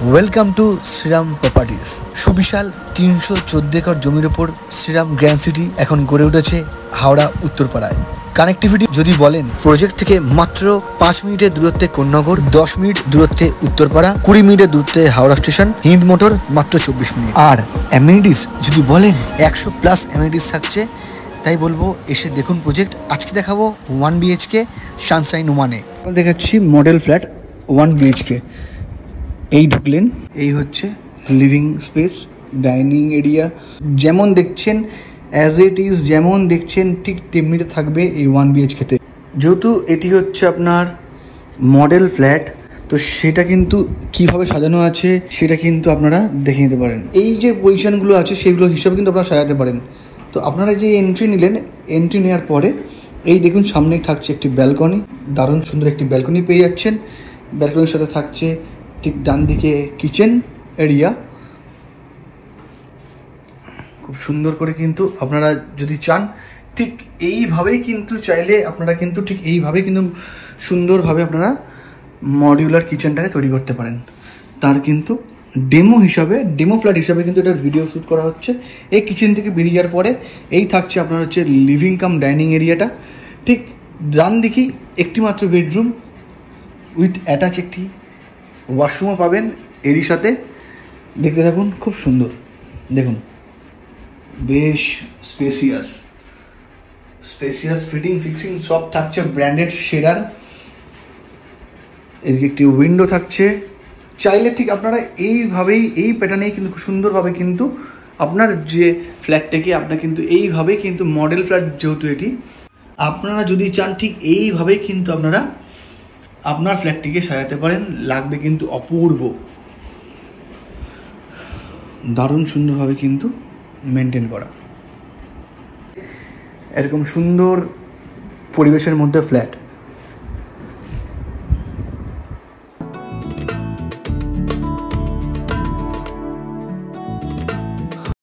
Welcome to Shriram properties. সুবিশাল 314 acre জমির ওপর শ্রীরাম গ্র্যান্ড সিটি এখন গড়ে উঠেছে হাওড়া উত্তরপাড়ায়। কানেক্টিভিটি যদি বলেন, প্রজেক্ট থেকে মাত্র 5 মিনিটের দূরত্বে কোন্নগর, 10 মিনিট দূরত্বে উত্তরপাড়া, 20 মিনিটের দূরত্বে হাওড়া স্টেশন, হিন্দ মোটর মাত্র 24 মিনিট। আর অ্যামিনিটিস যদি বলেন, 100+ অ্যামিনিটিস থাকছে। তাই বলবো এসে দেখুন প্রজেক্ট। আজকে দেখাবো 1 BHK সানশাইন ওয়ানে। দেখাচ্ছি মডেল ফ্ল্যাট 1 BHK। এই ঢুকলেন, এই হচ্ছে লিভিং স্পেস, ডাইনিং এরিয়া। যেমন দেখছেন অ্যাজ ইট ইজ, যেমন দেখছেন ঠিক তেমনিতে থাকবে এই 1 BHKতে। যেহেতু এটি হচ্ছে আপনার মডেল ফ্ল্যাট, তো সেটা কিন্তু কীভাবে সাজানো আছে সেটা কিন্তু আপনারা দেখে নিতে পারেন। এই যে পজিশনগুলো আছে সেগুলো হিসাবে কিন্তু আপনারা সাজাতে পারেন। তো আপনারা যে এন্ট্রি নিলেন, এন্ট্রি নেওয়ার পরে এই দেখুন সামনেই থাকছে একটি ব্যালকনি। দারুণ সুন্দর একটি ব্যালকনি পেয়ে যাচ্ছেন। ব্যালকনির সাথে থাকছে ঠিক ডান দিকে কিচেন এরিয়া। খুব সুন্দর করে কিন্তু আপনারা যদি চান ঠিক এইভাবেই কিন্তু চাইলে আপনারা কিন্তু ঠিক এইভাবেই কিন্তু সুন্দরভাবে আপনারা মডিউলার কিচেনটাকে তৈরি করতে পারেন। তার কিন্তু ডেমো ফ্ল্যাট হিসাবে কিন্তু এটার ভিডিও শ্যুট করা হচ্ছে। এই কিচেন থেকে বেরিয়ে যাওয়ার পরে এই থাকছে আপনার হচ্ছে লিভিং কাম ডাইনিং এরিয়াটা। ঠিক ডান দিকেই একটি মাত্র বেডরুম উইথ অ্যাটাচ একটি ওয়াশরুমও পাবেন এরই সাথে। দেখতে থাকুন, খুব সুন্দর। দেখুন বেশ স্পেসিয়াস ফিটিং ফিক্সিং সব থাকছে ব্র্যান্ডেড শেডার। এদিকে একটি উইন্ডো থাকছে। চাইলে ঠিক আপনারা এইভাবেই এই প্যাটার্নেই কিন্তু খুব সুন্দরভাবে কিন্তু আপনার যে ফ্ল্যাটটাকে আপনার কিন্তু এইভাবেই কিন্তু মডেল ফ্ল্যাট যেহেতু এটি, আপনারা যদি চান ঠিক এইভাবেই কিন্তু আপনারা আপনার ফ্ল্যাটটিকে সাজাতে পারেন। লাগবে কিন্তু অপূর্ব, দারুণ সুন্দরভাবে কিন্তু মেনটেন করা। এরকম সুন্দর পরিবেশের মধ্যে ফ্ল্যাট